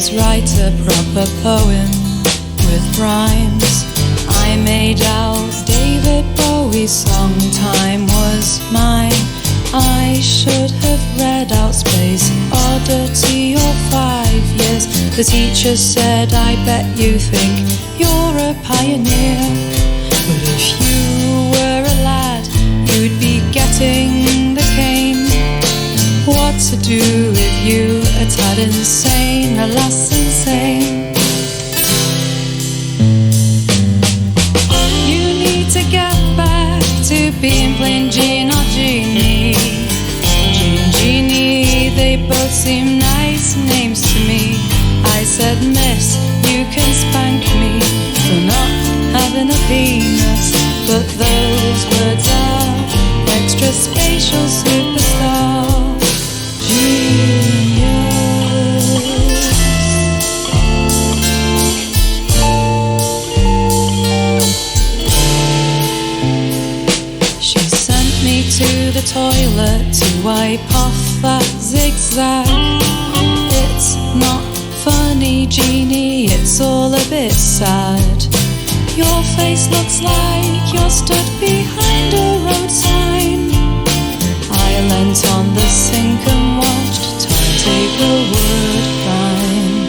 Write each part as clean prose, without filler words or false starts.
was write a proper poem with rhymes. I made out David Bowie's song, Time Was Mine. I should have read out Space Oddity or 5 years. The teacher said, I bet you think you're a pioneer, but if you were a lad, you'd be getting the cane. What to do if you a tad insane, alas insane. You need to get back to being plain Jean or Jeannie. Jean, Jeannie, they both seem nice names to me. I said, miss, you can spank me for not having a penis, but those words are extra spatial superstar. She sent me to the toilet to wipe off that zigzag. It's not funny, Jeannie, it's all a bit sad. Your face looks like you're stood behind a road sign. I leant on the sink and watched time take a word climb.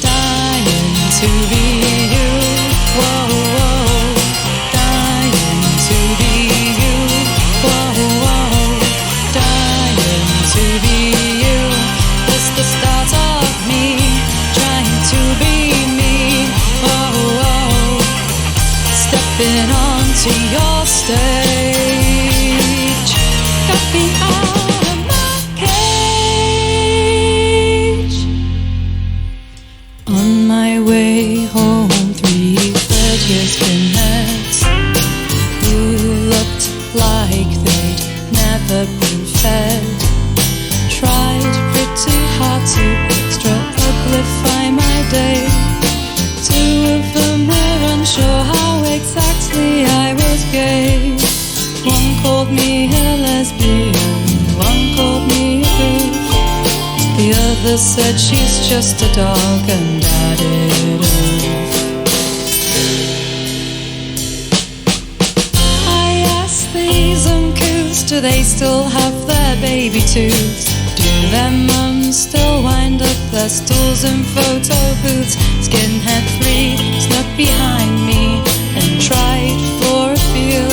Dying to be you, whoa, whoa. Dying to be you, whoa, whoa. Dying to be you. It's the start of me, trying to be me, whoa, whoa. Stepping onto your stage, got me out of my cage. On my way home, 3 third-year skinheads who looked like they'd never been fed tried pretty hard to extra-uglify my day. 2 of them were unsure how exactly I was gay. One called me a lesbian, one called me a goof. The other said she's just a dog and added oof. I asked these uncouths, do they still have their baby tooths? Do their mums still wind up their stools in photo booths? Skinhead 3 snuck behind me and tried for a feel.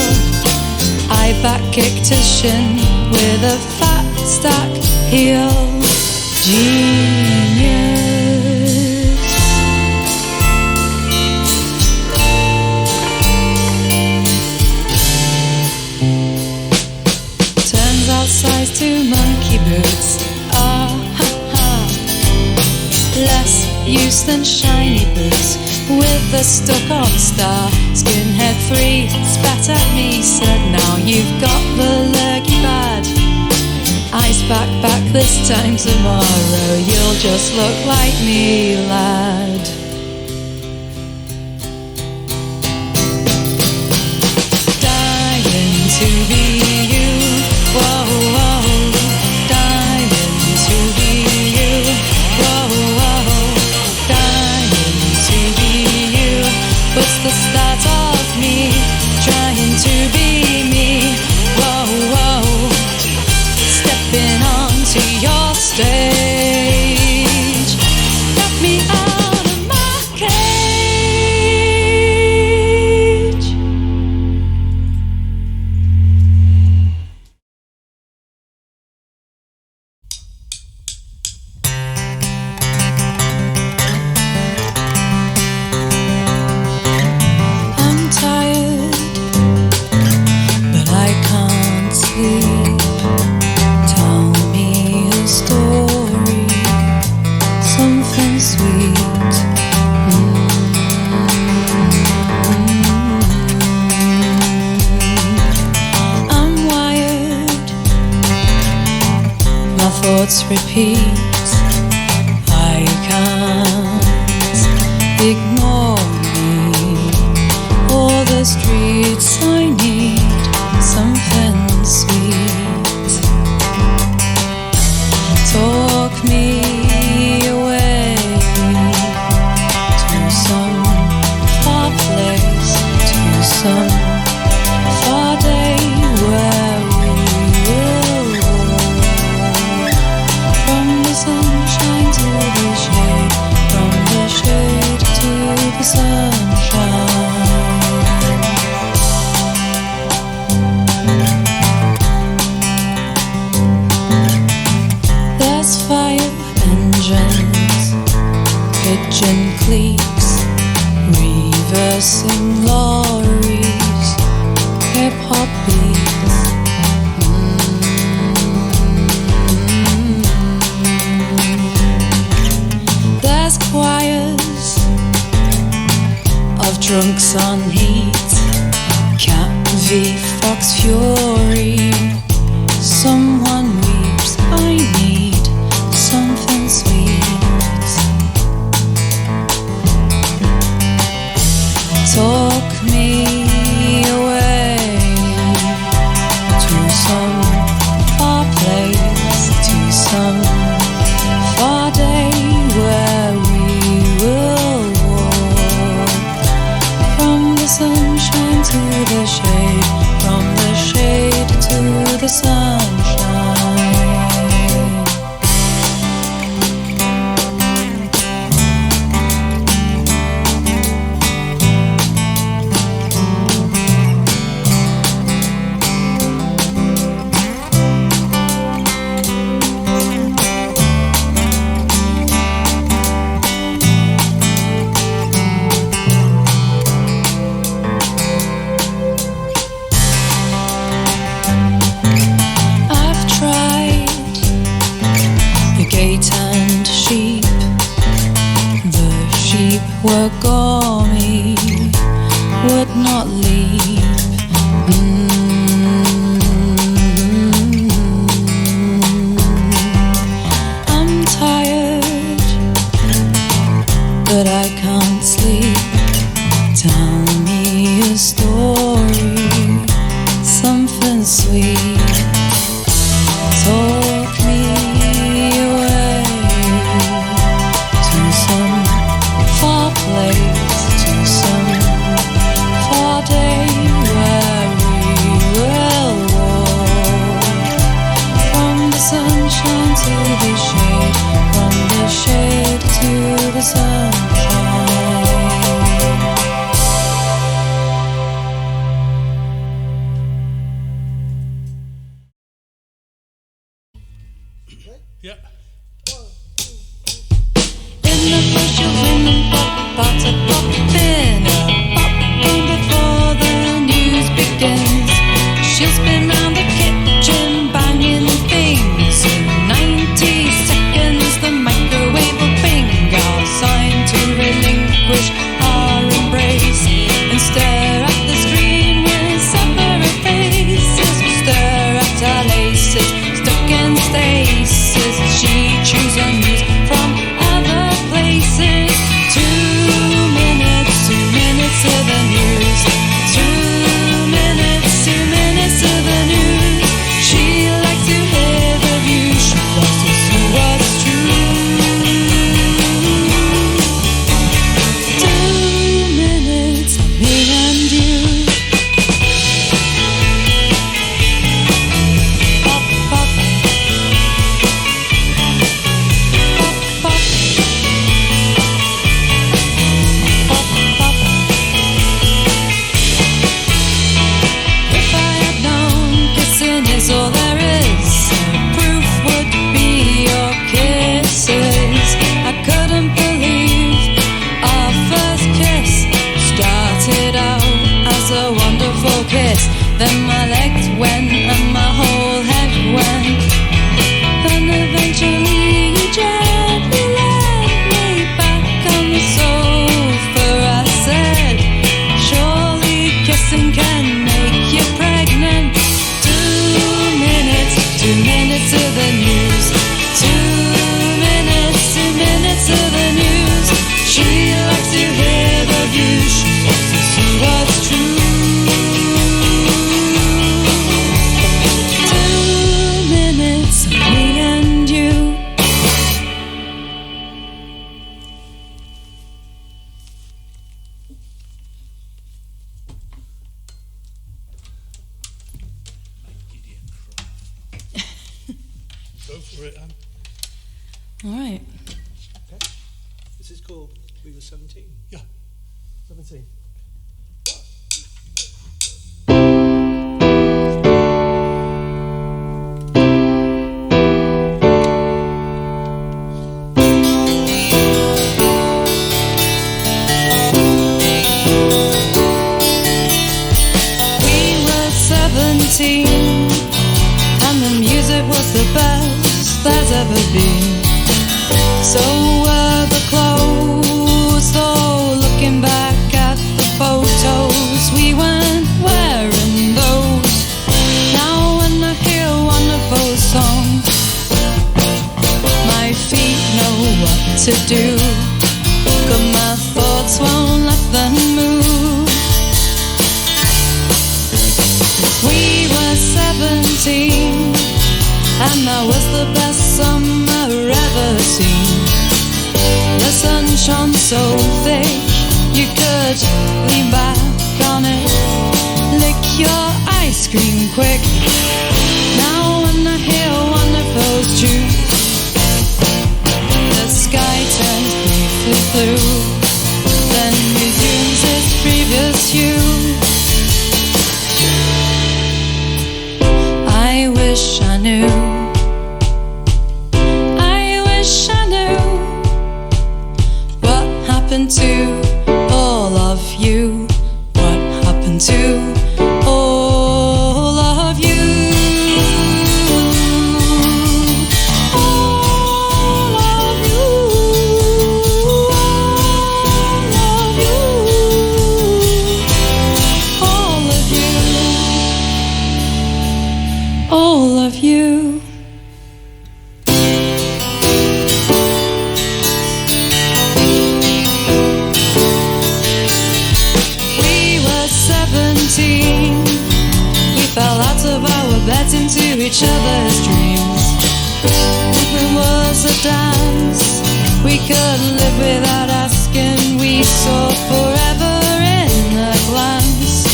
I back-kicked his shin with a fat stack heel. Genius. Turns out size 2 monkey boots are less use than shiny boots with a stuck-on star. Skinhead 3 spat at me, said, now you've got the lurgy bad. Ice back this time tomorrow, you'll just look like me, lad. Dying to be you, whoa, whoa. Dying to be you, whoa, whoa. Dying to be you. What's the start of me, trying to be me, whoa, whoa. Stepping onto your stage, got me out of my cage. I'm tired, but I can't sleep. Tell me a story, something sweet. I'm wired, my thoughts repeat. I can't ignore me or the streets. I need something sweet. pigeon cleats, reversing lorries, hip-hop beats. There's choirs of drunks on heat, cat v fox fury. Someone weeps, I need something sweet. Talk me away to some far place, to some far day where we will walk from the sunshine to the shade, from the shade to the sunshine. And sheep, the sheep were gaumy, would not leap. I'm tired, but I can't sleep. Tell me a story, something sweet. Talk me away to some far place, to some far day where we will walk from the sunshine to the shade, from the shade to the sunshine. Yeah. In the bushes, in the pots of popping a popcorn before the news begins. She'll spin round the kitchen, banging things. In 90 seconds, the microwave will ping. Our sign to relinquish our embrace and stare at the screen with separate faces. Stare at our laces, stuck in stasis. She chooses on news from other places. 2 minutes to the news. 2 minutes to the news. She likes to hear the view. She loves to see what's true. 2 minutes, me and you. Pop, pop. Pop, pop. Pop, pop. If I had known kissing is all there is, proof would be your kisses. I couldn't believe our first kiss started out as a wonderful kiss. Then my legs went and my whole head went. And eventually you gently led me back on the sofa. I said, surely kissing can make you pregnant. 2 minutes to the news. 2 minutes to the news. She likes to hear the view. She wants to see what's true. 2 minutes, me and you. Go for it, Anne. All right. Okay. This is called We Were 17. Yeah. 17. thoughts won't let them move. We were 17, and that was the best summer ever seen. The sun shone so thick, you could lean back on it, lick your ice cream quick. Now when I hear one of those tunes, the sky turns briefly blue, then resumes its previous hue. I wish I knew, I wish I knew what happened to all of you, what happened to all of you. All of you, all of you, all of you. We were 17. We fell out of our beds into each other's dreams. It was a dance we couldn't live without asking. We saw forever in a glance.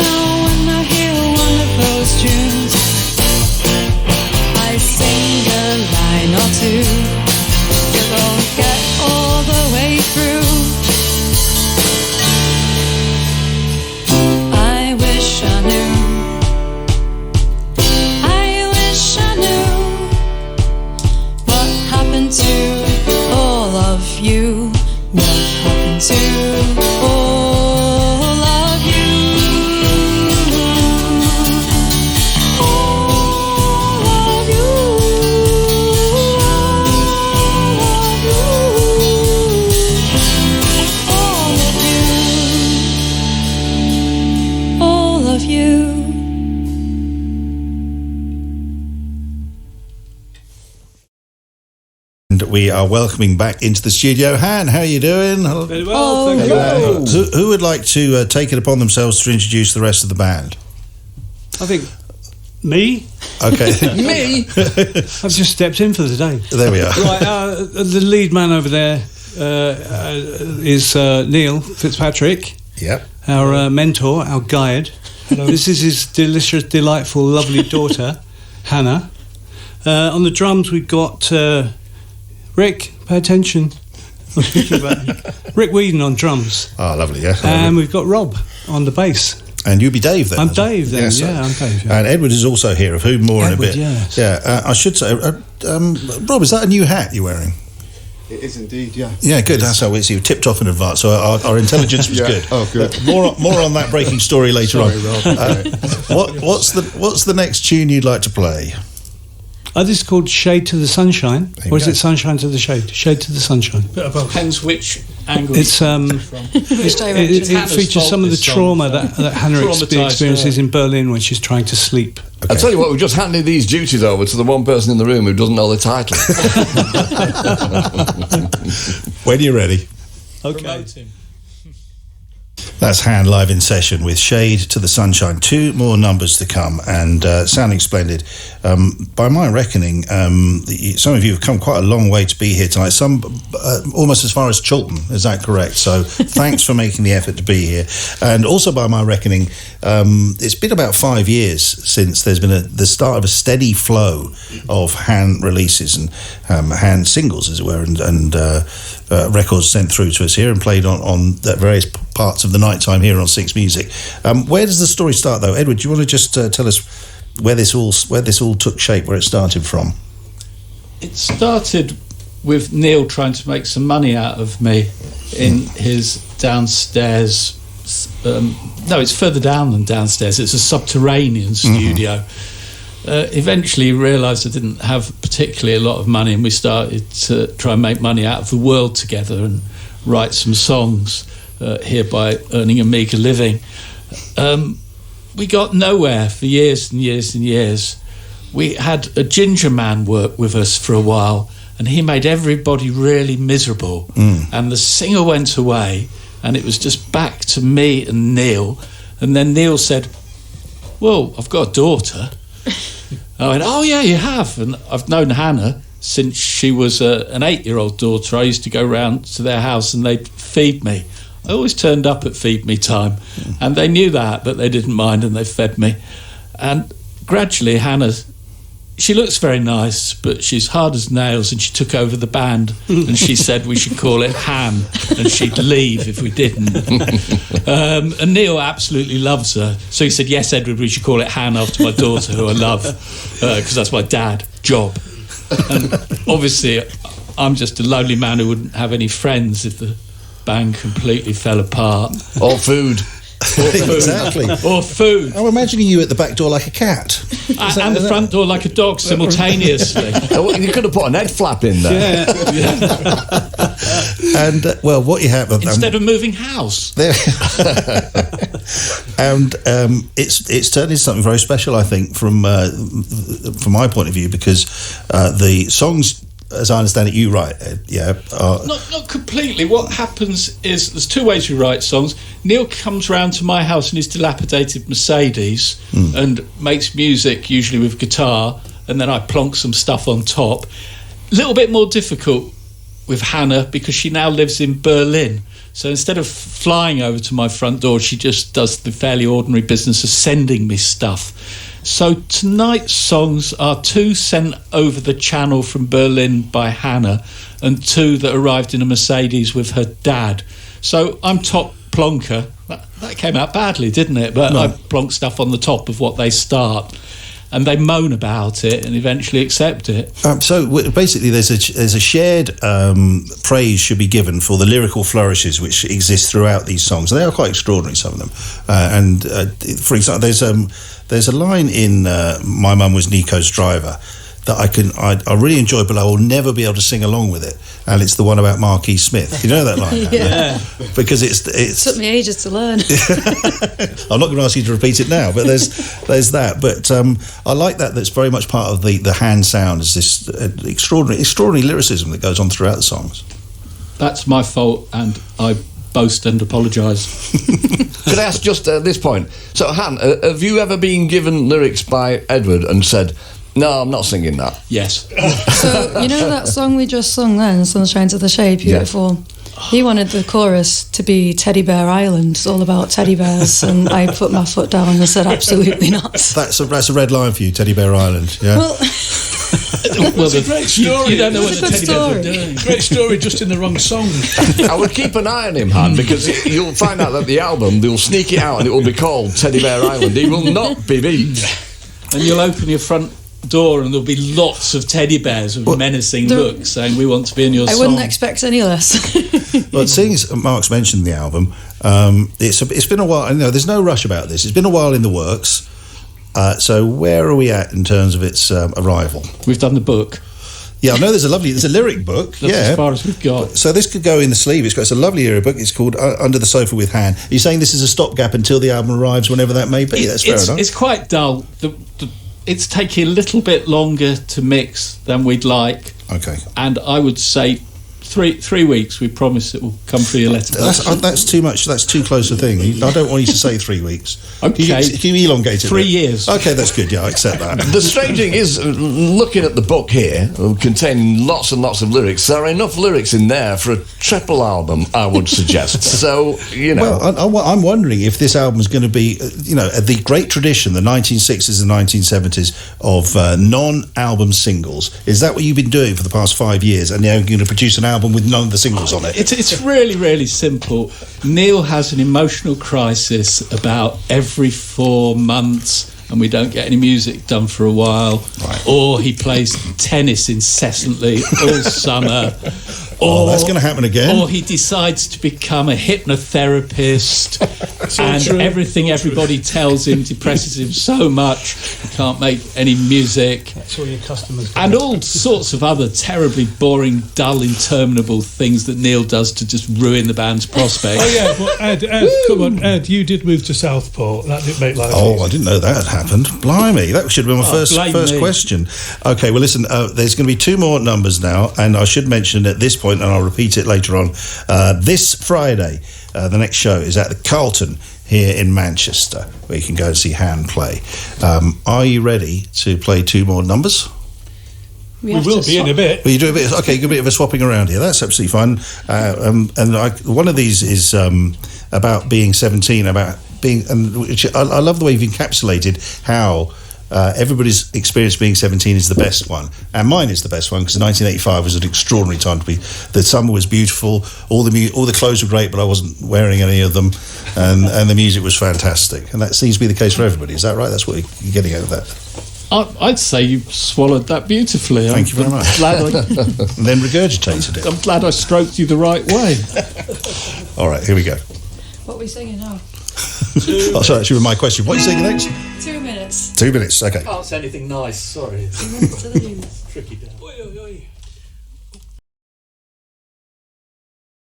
Now when I hear one of those tunes, I sing a line or two, but don't get all the way through. I wish I knew, I wish I knew what happened to all of you, what happened to all of you. All of you, all of you, all of you. And we are welcoming back into the studio Hann. How are you doing? Very well, thank you. Who would like to take it upon themselves to introduce the rest of the band? I think me. Okay. Me? I've just stepped in for the day. There we are. Right, the lead man over there is Neil Fitzpatrick, Yep. our mentor, our guide. This is his delicious, delightful, lovely daughter, Hannah. On the drums we've got Rick, pay attention. I'm speaking about Rick Whedon on drums. Oh, lovely, yeah. And we've got Rob on the bass. And you'll be Dave then? I'm Dave then, Yes, yeah, I'm Dave. Yeah. And Edward is also here, of whom more Edward, in a bit. yes. Yeah, I should say, Rob, is that a new hat you're wearing? It is indeed, yeah. Yeah, good. That's how it's you tipped off in advance. So our intelligence was Yeah. good. Oh, good. More on that breaking story later Sorry, on. Rob. What's the next tune you'd like to play? This is called Shade to the Sunshine, There you or is go. it Sunshine to the Shade? Shade to the Sunshine. Depends which angle It's it features some of the trauma that Hannah experiences in Berlin when she's trying to sleep. I'll tell you what, we've just handed these duties over to the one person in the room who doesn't know the title. When you're ready. Okay. That's Hann live in session with Shade to the Sunshine. 2 more numbers to come and sounding splendid. By my reckoning, some of you have come quite a long way to be here tonight, some almost as far as Chiltern, is that correct? So thanks for making the effort to be here. And also by my reckoning, it's been about 5 years since there's been the start of a steady flow of Hann releases and Hann singles, as it were, and records sent through to us here and played on various parts of the night time here on Six Music. Where does the story start, though? Edward, do you want to just tell us where this all took shape, where it started from? It started with Neil trying to make some money out of me in his downstairs. No, it's further down than downstairs. It's a subterranean studio. Eventually he realised I didn't have particularly a lot of money, and we started to try and make money out of the world together and write some songs, hereby earning a meagre living. We got nowhere for years and years and years. We had a ginger man work with us for a while, and he made everybody really miserable. And the singer went away, and it was just back to me and Neil. And then Neil said, well, I've got a daughter. I went, oh yeah, you have. And I've known Hannah since she was an 8-year-old daughter. I used to go round to their house and they'd feed me. I always turned up at feed me time, and they knew that, but they didn't mind, and they fed me. And gradually Hannah, she looks very nice, but she's hard as nails, and she took over the band, and she said we should call it Hann, and she'd leave if we didn't. And Neil absolutely loves her, so he said, yes, Edward, we should call it Hann after my daughter, who I love, because that's my dad job. And obviously I'm just a lonely man who wouldn't have any friends if the band completely fell apart. Or food. Exactly. Or food. I'm imagining you at the back door like a cat. And the front door like a dog simultaneously. You could have put an head flap in there. And, well, what you have... Instead of moving house. There. And it's turned into something very special, I think, from my point of view, because the songs, as I understand it, you write, Ed, Not completely. What happens is there's two ways we write songs. Neil comes round to my house in his dilapidated Mercedes and makes music, usually with guitar, and then I plonk some stuff on top. A little bit more difficult with Hannah because she now lives in Berlin. So instead of flying over to my front door, she just does the fairly ordinary business of sending me stuff. So tonight's songs are 2 sent over the channel from Berlin by Hannah and 2 that arrived in a Mercedes with her dad. So I'm top plonker. That came out badly, didn't it? But no. I plonk stuff on the top of what they start. And they moan about it and eventually accept it. So basically there's a shared praise should be given for the lyrical flourishes which exist throughout these songs. They are quite extraordinary, some of them. For example, there's a line in My Mum Was Nico's Driver that I really enjoy, but I will never be able to sing along with it. And it's the one about Marquis Smith. You know that line? Yeah. Because it took me ages to learn. I'm not going to ask you to repeat it now, but there's that. But I like that. That's very much part of the Hann sound. Is this extraordinary lyricism that goes on throughout the songs. That's my fault, and I boast and apologise. Could I ask just at this point? So, Hann, have you ever been given lyrics by Edward and said, no, I'm not singing that? Yes. So, you know that song we just sung then, Sunshine to the Shade, beautiful? Yeah. He wanted the chorus to be Teddy Bear Island. It's all about teddy bears, and I put my foot down and said absolutely not. That's a red line for you, Teddy Bear Island, yeah? Well, it's a great story. You don't know what the teddy bears are doing. Great story, just in the wrong song. I would keep an eye on him, Han, because you'll find out that the album, they'll sneak it out and it will be called Teddy Bear Island. He will not be beat. And you'll open your front door and there'll be lots of teddy bears with menacing looks saying we want to be in your song. I wouldn't expect any less. Well, seeing as Mark's mentioned the album, it's been a while. There's no rush about this. It's been a while in the works. So where are we at in terms of its arrival? We've done the book. Yeah, I know there's a lyric book. That's as far as we've got. So this could go in the sleeve. It's a lovely lyric book. It's called Under the Sofa with Hann. Are you saying this is a stopgap until the album arrives, whenever that may be? That's fair enough. It's quite dull. It's taking a little bit longer to mix than we'd like. Okay. And I would say 3 weeks. We promise it will come through your letterbox. That's too much. That's too close a thing. I don't want you to say 3 weeks. Okay. Can you elongate it? 3 years. Okay, that's good. Yeah, I accept that. The strange thing is, looking at the book here, containing lots and lots of lyrics, there are enough lyrics in there for a triple album, I would suggest. So, Well, I'm wondering if this album is going to be, the great tradition, the 1960s and 1970s of non-album singles. Is that what you've been doing for the past 5 years? And now you're going to produce an album with none of the singles on it? It's really, really simple. Neil has an emotional crisis about every 4 months, and we don't get any music done for a while. Right. Or he plays tennis incessantly all summer. Oh, that's going to happen again. Or he decides to become a hypnotherapist, and true. everything everybody tells him depresses him so much he can't make any music. That's all your customers. And all sorts of other terribly boring, dull, interminable things that Neil does to just ruin the band's prospects. Oh yeah, well, Ed, come on, Ed, you did move to Southport. That didn't make life Oh, easy. I didn't know that had happened. Blimey, that should have been my first blame me. question. Okay, well, listen, there's going to be 2 more numbers now, and I should mention at this point, and I'll repeat it later on, this Friday, the next show is at the Carlton here in Manchester, where you can go and see Hann play. Are you ready to play 2 more numbers? We will be in a bit. Well, you do a bit. Okay, a bit of a swapping around here. That's absolutely fine. One of these is about being 17. About being, which I love the way you've encapsulated how everybody's experience being 17 is the best one, and mine is the best one because 1985 was an extraordinary time to be. The summer was beautiful. All the clothes were great, but I wasn't wearing any of them, and the music was fantastic. And that seems to be the case for everybody. Is that right? That's what you're getting out of that. I'd say you swallowed that beautifully. Thank you very much. And then regurgitated it. I'm glad I stroked you the right way. All right, here we go. What are we singing now? Oh, sorry, actually, my question. What are you saying next? 2 minutes. 2 minutes. Okay. Can't say anything nice, sorry. 2 minutes to the news. Tricky day. Oi, oi, oi.